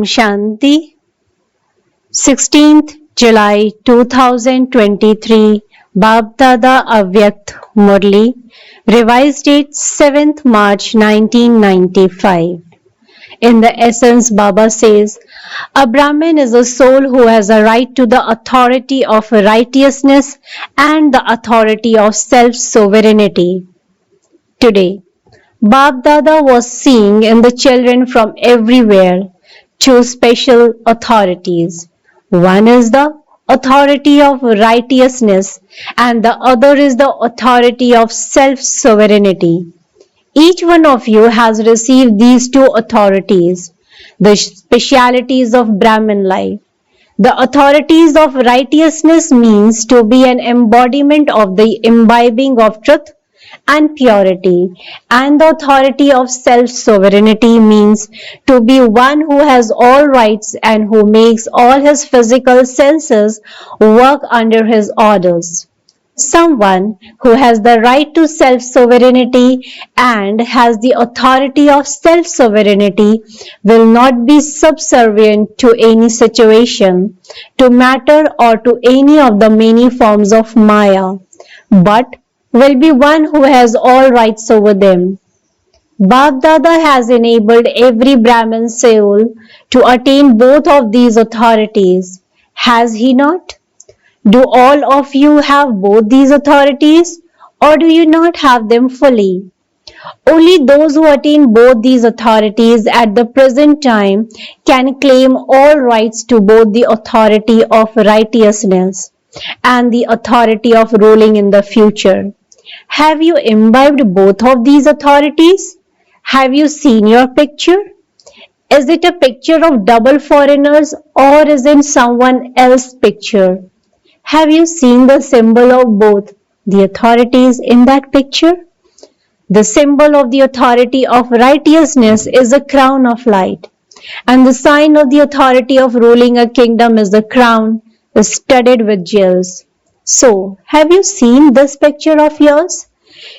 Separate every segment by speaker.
Speaker 1: Shanti, 16th July 2023, Baapdada Avyakt Murli, revised date 7th March 1995. In the essence, Baba says, a Brahmin is a soul who has a right to the authority of righteousness and the authority of self-sovereignty. Today, Baapdada was seeing in the children from everywhere two special authorities. One is the authority of righteousness and the other is the authority of self-sovereignty. Each one of you has received these two authorities, the specialities of Brahmin life. The authorities of righteousness means to be an embodiment of the imbibing of truth and purity, and the authority of self-sovereignty means to be one who has all rights and who makes all his physical senses work under his orders. Someone who has the right to self-sovereignty and has the authority of self-sovereignty will not be subservient to any situation, to matter or to any of the many forms of Maya, but will be one who has all rights over them. Baapdada has enabled every Brahmin soul to attain both of these authorities. Has he not? Do all of you have both these authorities, or do you not have them fully? Only those who attain both these authorities at the present time can claim all rights to both the authority of righteousness and the authority of ruling in the future. Have you imbibed both of these authorities? Have you seen your picture? Is it a picture of double foreigners or is it someone else's picture? Have you seen the symbol of both the authorities in that picture? The symbol of the authority of righteousness is a crown of light, and the sign of the authority of ruling a kingdom is the crown studded with jewels. So, have you seen this picture of yours?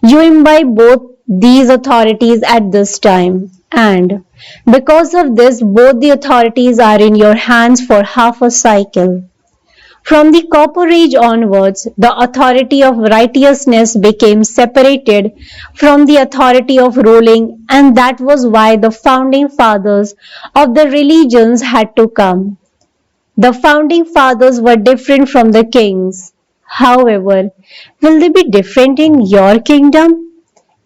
Speaker 1: You imbibe both these authorities at this time, and because of this, both the authorities are in your hands for half a cycle. From the Copper Age onwards, the authority of righteousness became separated from the authority of ruling, and that was why the founding fathers of the religions had to come. The founding fathers were different from the kings. However, will they be different in your kingdom?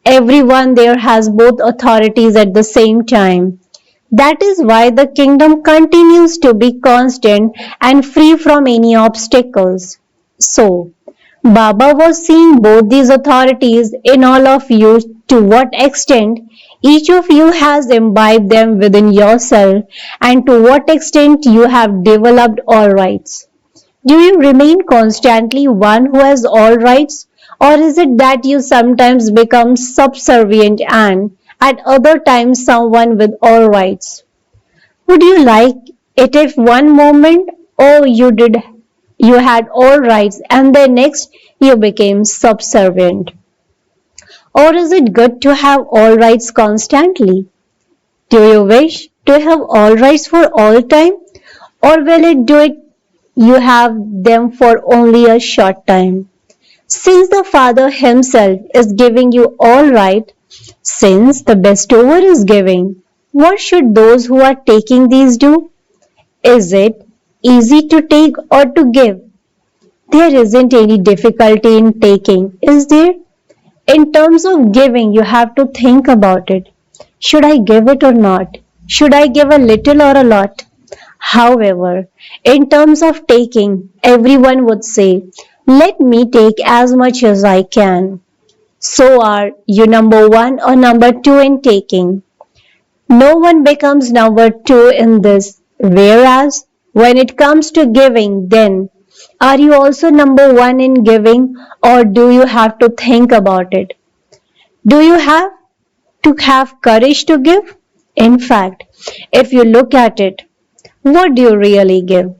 Speaker 1: Everyone there has both authorities at the same time. That is why the kingdom continues to be constant and free from any obstacles. So, Baba was seeing both these authorities in all of you, to what extent each of you has imbibed them within yourself and to what extent you have developed all rights. Do you remain constantly one who has all rights, or is it that you sometimes become subservient and at other times someone with all rights? Would you like it if one moment, oh, you had all rights and the next you became subservient? Or is it good to have all rights constantly? Do you wish to have all rights for all time, or will it do it you have them for only a short time? Since the Father himself is giving you all right, since the bestower is giving, what should those who are taking these do? Is it easy to take or to give? There isn't any difficulty in taking, is there? In terms of giving, you have to think about it. Should I give it or not? Should I give a little or a lot? However, in terms of taking, everyone would say, let me take as much as I can. So are you number one or number two in taking? No one becomes number two in this, whereas when it comes to giving, then are you also number one in giving, or do you have to think about it? Do you have to have courage to give? In fact, if you look at it, what do you really give?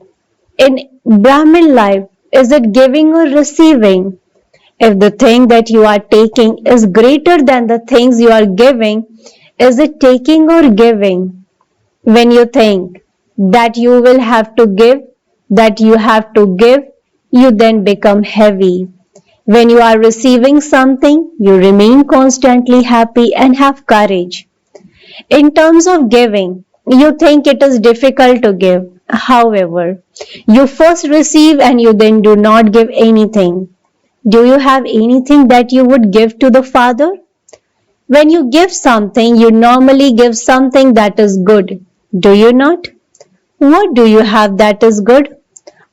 Speaker 1: In Brahmin life, is it giving or receiving? If the thing that you are taking is greater than the things you are giving, is it taking or giving? When you think, that you will have to give, that you have to give, you then become heavy. When you are receiving something, you remain constantly happy and have courage. In terms of giving, you think it is difficult to give. However, you first receive and you then do not give anything. Do you have anything that you would give to the Father? When you give something, you normally give something that is good. Do you not? What do you have that is good?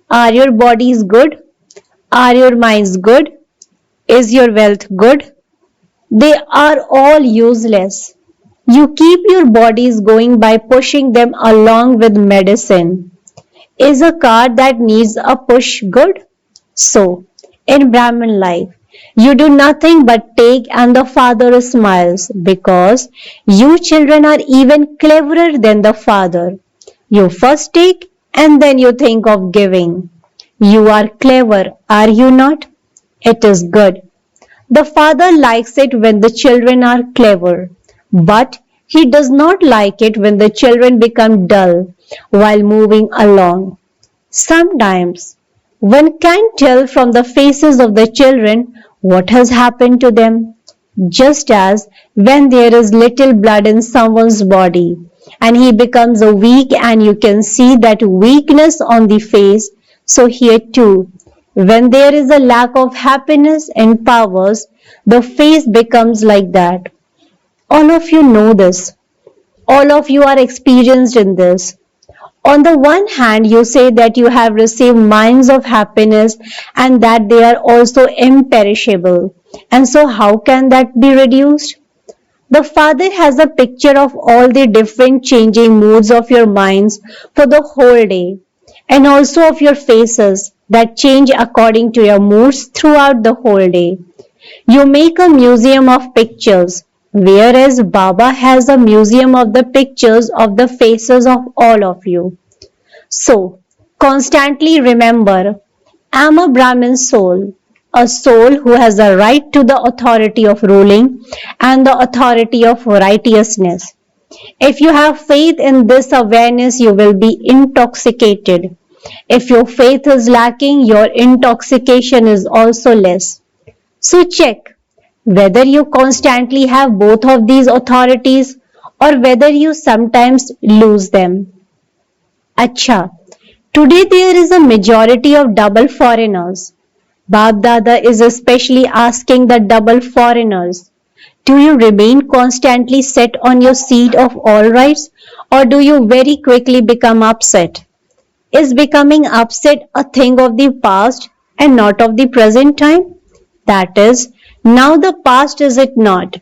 Speaker 1: Are your bodies good? Are your minds good? Is your wealth good? They are all useless. You keep your bodies going by pushing them along with medicine. Is a car that needs a push good? So, in Brahmin life, you do nothing but take and the Father smiles because you children are even cleverer than the Father. You first take and then you think of giving. You are clever, are you not? It is good. The Father likes it when the children are clever, but He does not like it when the children become dull while moving along. Sometimes one can tell from the faces of the children what has happened to them, just as when there is little blood in someone's body and he becomes weak and you can see that weakness on the face. So here too, when there is a lack of happiness and powers, the face becomes like that. All of you know this. All of you are experienced in this. On the one hand, you say that you have received mines of happiness and that they are also imperishable. And so how can that be reduced? The Father has a picture of all the different changing moods of your minds for the whole day and also of your faces that change according to your moods throughout the whole day. You make a museum of pictures, whereas Baba has a museum of the pictures of the faces of all of you. So, constantly remember, I am a Brahmin soul, a soul who has the right to the authority of ruling and the authority of righteousness. If you have faith in this awareness, you will be intoxicated. If your faith is lacking, your intoxication is also less. So check whether you constantly have both of these authorities or whether you sometimes lose them. Acha, today there is a majority of double foreigners. Baapdada is especially asking the double foreigners. Do you remain constantly set on your seat of all rights or do you very quickly become upset? Is becoming upset a thing of the past and not of the present time? That is, now the past is it not?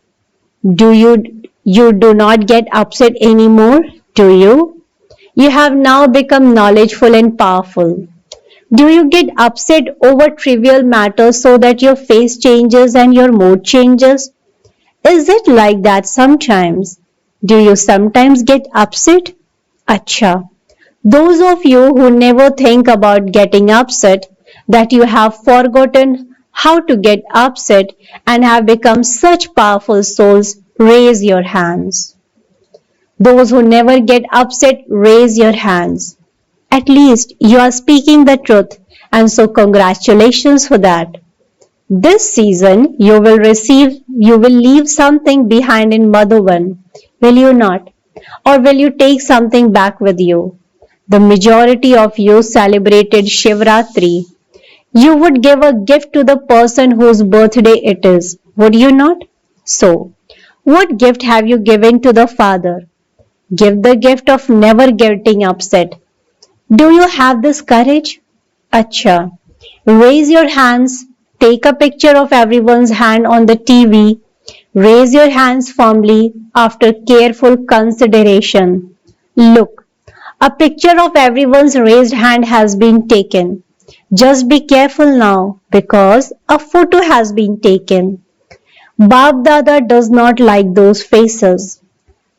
Speaker 1: Do you do not get upset anymore? Do you? You have now become knowledgeful and powerful. Do you get upset over trivial matters so that your face changes and your mood changes? Is it like that sometimes? Do you sometimes get upset? Acha. Those of you who never think about getting upset, that you have forgotten how to get upset and have become such powerful souls, raise your hands. Those who never get upset, raise your hands. At least you are speaking the truth, and so congratulations for that. This season you will leave something behind in Madhuban, will you not? Or will you take something back with you? The majority of you celebrated Shivratri. You would give a gift to the person whose birthday it is, would you not? So, what gift have you given to the Father? Give the gift of never getting upset. Do you have this courage? Acha. Raise your hands. Take a picture of everyone's hand on the TV. Raise your hands firmly after careful consideration. Look, a picture of everyone's raised hand has been taken. Just be careful now because a photo has been taken. Baapdada does not like those faces.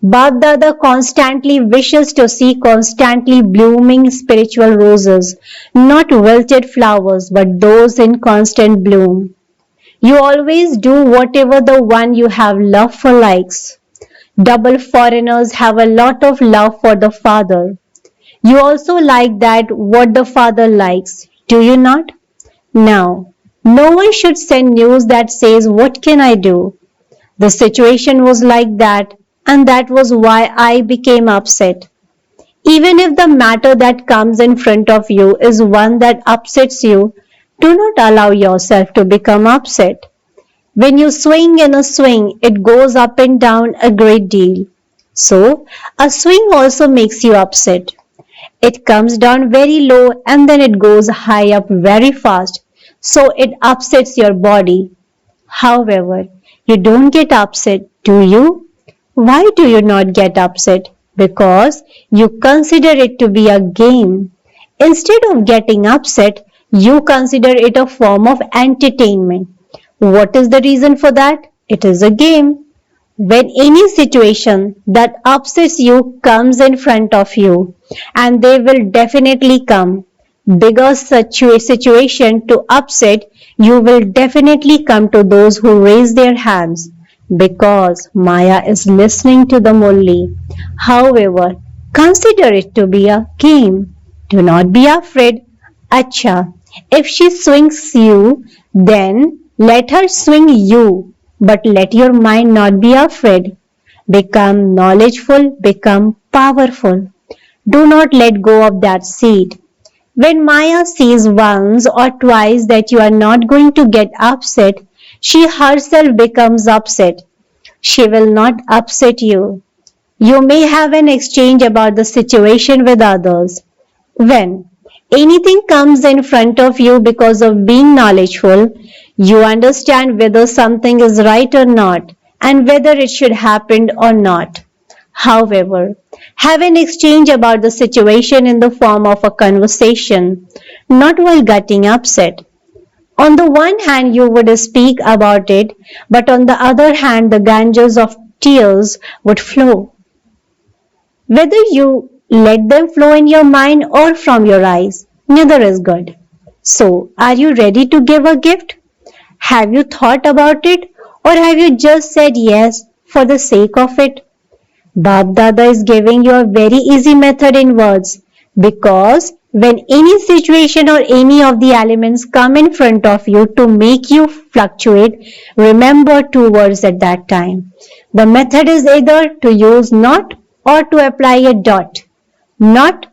Speaker 1: Baapdada constantly wishes to see constantly blooming spiritual roses, not wilted flowers, but those in constant bloom. You always do whatever the one you have love for likes. Double foreigners have a lot of love for the Father. You also like that what the father likes, do you not? Now, no one should send news that says, "What can I do?" The situation was like that, and that was why I became upset. Even if the matter that comes in front of you is one that upsets you, do not allow yourself to become upset. When you swing in a swing, it goes up and down a great deal. So, a swing also makes you upset. It comes down very low and then it goes high up very fast. So, it upsets your body. However, you don't get upset, do you? Why do you not get upset? Because you consider it to be a game. Instead of getting upset, you consider it a form of entertainment. What is the reason for that? It is a game. When any situation that upsets you comes in front of you, and they will definitely come, bigger situation to upset, you will definitely come to those who raise their hands because Maya is listening to the Murli. However, consider it to be a game. Do not be afraid. Acha, if she swings you, then let her swing you, but let your mind not be afraid. Become knowledgeful, become powerful. Do not let go of that seed. When Maya sees once or twice that you are not going to get upset, she herself becomes upset. She will not upset you. You may have an exchange about the situation with others. When anything comes in front of you because of being knowledgeful, you understand whether something is right or not and whether it should happen or not. However, have an exchange about the situation in the form of a conversation, not while getting upset. On the one hand, you would speak about it, but on the other hand, the ganges of tears would flow. Whether you let them flow in your mind or from your eyes, neither is good. So, are you ready to give a gift? Have you thought about it, or have you just said yes for the sake of it? Baapdada is giving you a very easy method in words because when any situation or any of the elements come in front of you to make you fluctuate, remember two words at that time. The method is either to use not or to apply a dot. Not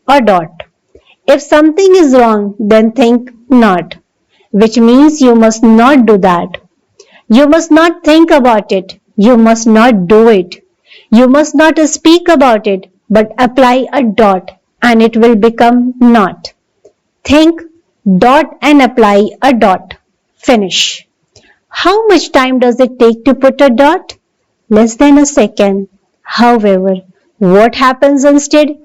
Speaker 1: or dot. If something is wrong, then think not, which means you must not do that. You must not think about it. You must not do it. You must not speak about it, but apply a dot and it will become not. Think, dot and apply a dot. Finish. How much time does it take to put a dot? Less than a second. However, what happens instead?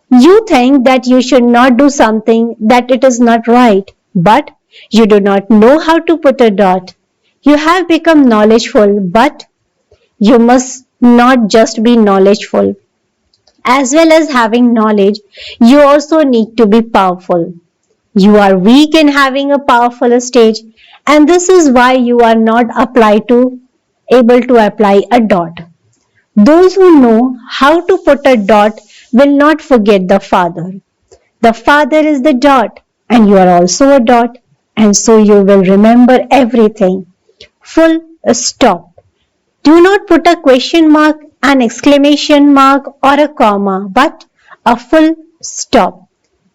Speaker 1: You think that you should not do something, that it is not right, but you do not know how to put a dot. You have become knowledgeful, but you must not just be knowledgeful. As well as having knowledge, you also need to be powerful. You are weak in having a powerful stage, and this is why you are not able to apply a dot. Those who know how to put a dot will not forget the Father. The Father is the dot, and you are also a dot, and so you will remember everything. Full stop. Do not put a question mark, an exclamation mark, or a comma, but a full stop.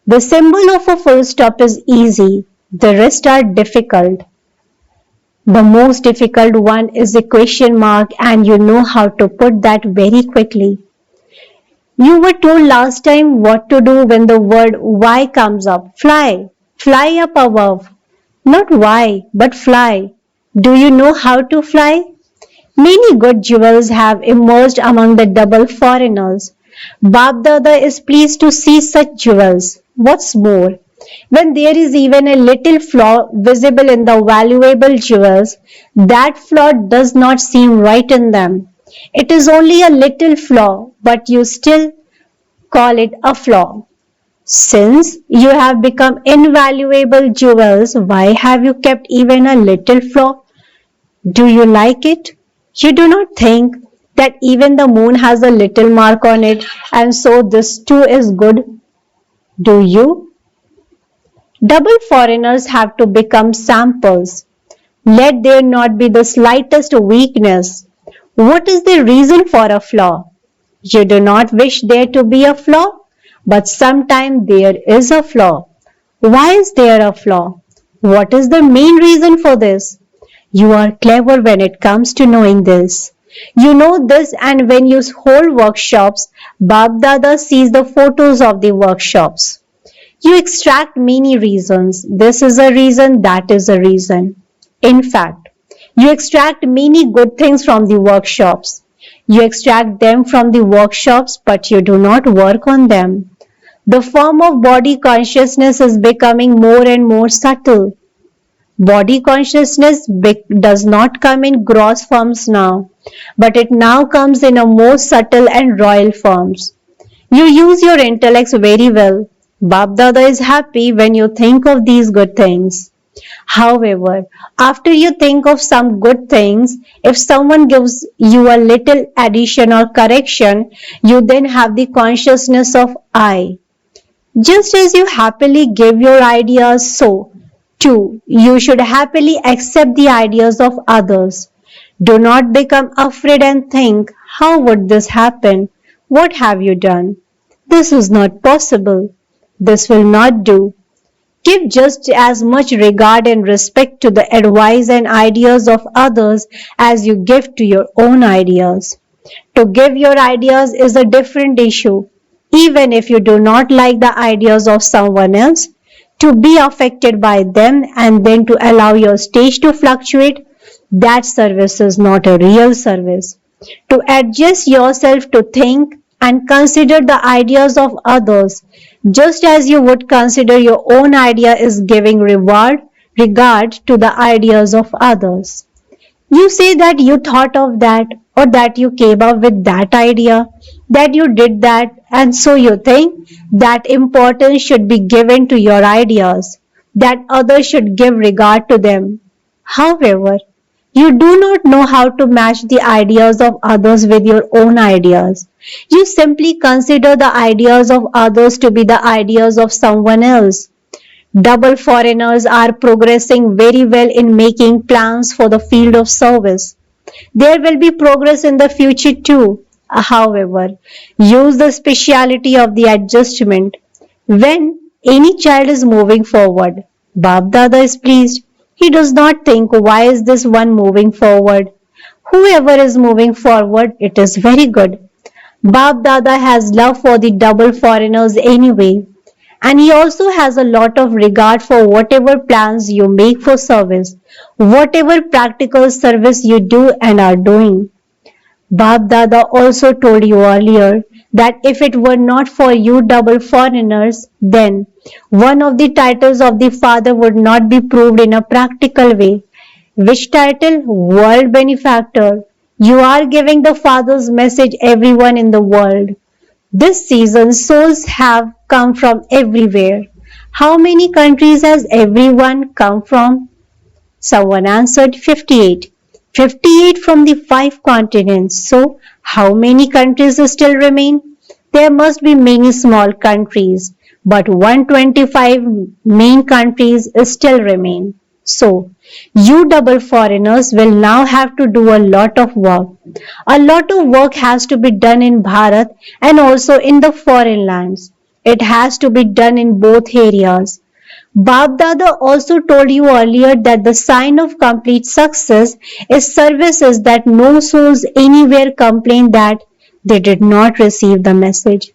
Speaker 1: The symbol of a full stop is easy, the rest are difficult. The most difficult one is the question mark, and you know how to put that very quickly. You were told last time what to do when the word why comes up. Fly. Fly up above. Not why, but fly. Do you know how to fly? Many good jewels have emerged among the double foreigners. Baapdada is pleased to see such jewels. What's more, when there is even a little flaw visible in the valuable jewels, that flaw does not seem right in them. It is only a little flaw, but you still call it a flaw. Since you have become invaluable jewels, why have you kept even a little flaw? Do you like it? You do not think that even the moon has a little mark on it, and so this too is good. Do you? Double foreigners have to become samples. Let there not be the slightest weakness. What is the reason for a flaw? You do not wish there to be a flaw, but sometimes there is a flaw. Why is there a flaw? What is the main reason for this? You are clever when it comes to knowing this. You know this, and when you hold workshops, Baapdada sees the photos of the workshops. You extract many reasons. This is a reason, that is a reason. In fact, you extract many good things from the workshops. You extract them from the workshops, but you do not work on them. The form of body consciousness is becoming more and more subtle. Body consciousness does not come in gross forms now, but it now comes in a more subtle and royal forms. You use your intellects very well. Baapdada is happy when you think of these good things. However, after you think of some good things, if someone gives you a little addition or correction, you then have the consciousness of I. Just as you happily give your ideas, so too you should happily accept the ideas of others. Do not become afraid and think, how would this happen? What have you done? This is not possible. This will not do. Give just as much regard and respect to the advice and ideas of others as you give to your own ideas. To give your ideas is a different issue. Even if you do not like the ideas of someone else, to be affected by them and then to allow your stage to fluctuate, that service is not a real service. To adjust yourself to think and consider the ideas of others, just as you would consider your own idea is giving regard to the ideas of others. You say that you thought of that or that you came up with that idea, that you did that, and so you think that importance should be given to your ideas, that others should give regard to them. However, you do not know how to match the ideas of others with your own ideas. You simply consider the ideas of others to be the ideas of someone else. Double foreigners are progressing very well in making plans for the field of service. There will be progress in the future too. However, use the speciality of the adjustment. When any child is moving forward, Baapdada is pleased. He does not think, why is this one moving forward? Whoever is moving forward, it is very good. Baapdada has love for the double foreigners anyway, and he also has a lot of regard for whatever plans you make for service, whatever practical service you do and are doing. Baapdada also told you earlier that if it were not for you double foreigners, then one of the titles of the Father would not be proved in a practical way. Which title? World Benefactor. You are giving the Father's message everyone in the world. This season souls have come from everywhere. How many countries has everyone come from? Someone answered 58. 58 from the 5 continents. So, how many countries still remain? There must be many small countries, but 125 main countries still remain. So, you double foreigners will now have to do a lot of work. A lot of work has to be done in Bharat and also in the foreign lands. It has to be done in both areas. Baapdada also told you earlier that the sign of complete success is services that no souls anywhere complain that they did not receive the message.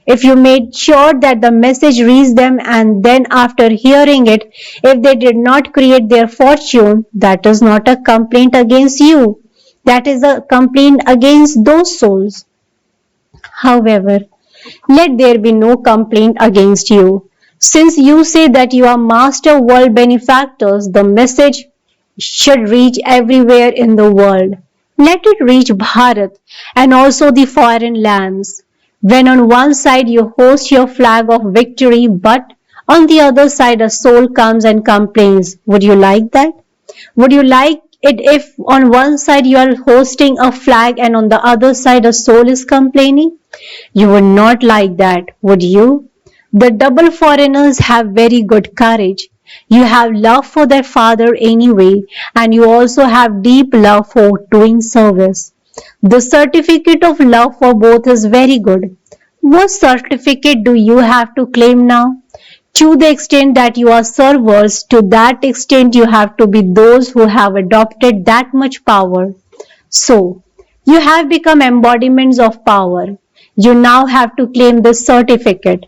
Speaker 1: If you made sure that the message reached them and then after hearing it, if they did not create their fortune, that is not a complaint against you. That is a complaint against those souls. However, let there be no complaint against you. Since you say that you are master world benefactors, the message should reach everywhere in the world. Let it reach Bharat and also the foreign lands. When on one side you hoist your flag of victory, but on the other side a soul comes and complains, would you like that? Would you like it if on one side you are hosting a flag and on the other side a soul is complaining? You would not like that, would you? The double foreigners have very good courage. You have love for their father anyway, and you also have deep love for doing service. The certificate of love for both is very good. What certificate do you have to claim now? To the extent that you are servers, to that extent you have to be those who have adopted that much power. So, you have become embodiments of power. You now have to claim this certificate.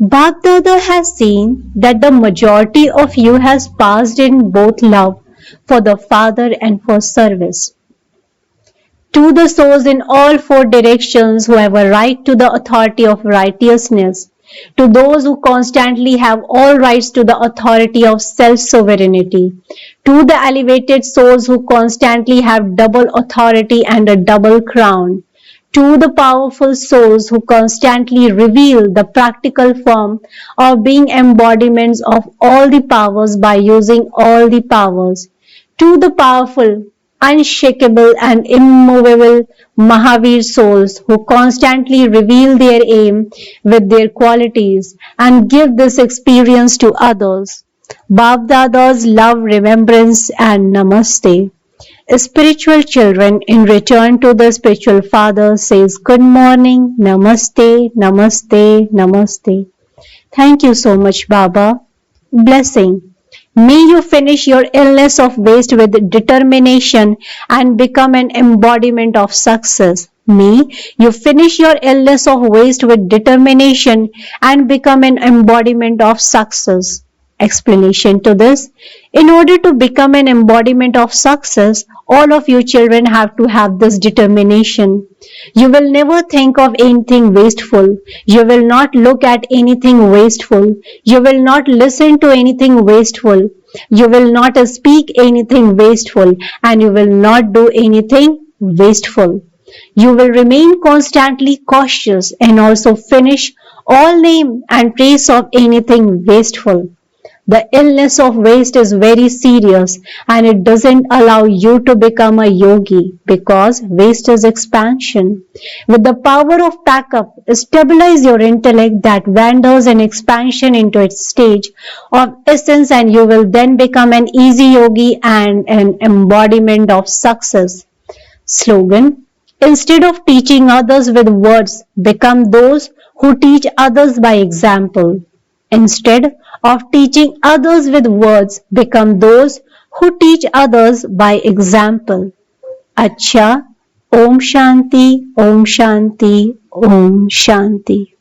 Speaker 1: Baapdada has seen that the majority of you has passed in both love for the Father and for service. To the souls in all four directions who have a right to the authority of righteousness, to those who constantly have all rights to the authority of self-sovereignty, to the elevated souls who constantly have double authority and a double crown, to the powerful souls who constantly reveal the practical form of being embodiments of all the powers by using all the powers, to the powerful, unshakable and immovable Mahavir souls who constantly reveal their aim with their qualities and give this experience to others. Baapdada's love, remembrance and namaste. Spiritual children in return to the spiritual father says good morning, namaste, namaste, namaste. Thank you so much, Baba. Blessing. May you finish your illness of waste with determination and become an embodiment of success. May you finish your illness of waste with determination and become an embodiment of success. Explanation to this. In order to become an embodiment of success, all of you children have to have this determination. You will never think of anything wasteful. You will not look at anything wasteful. You will not listen to anything wasteful. You will not speak anything wasteful, and you will not do anything wasteful. You will remain constantly cautious and also finish all name and trace of anything wasteful. The illness of waste is very serious and it doesn't allow you to become a yogi because waste is expansion. With the power of pack up, stabilize your intellect that wanders in expansion into its stage of essence and you will then become an easy yogi and an embodiment of success. Slogan. Instead of teaching others with words, become those who teach others by example. Instead of teaching others with words, become those who teach others by example. Acha, Om Shanti, Om Shanti, Om Shanti.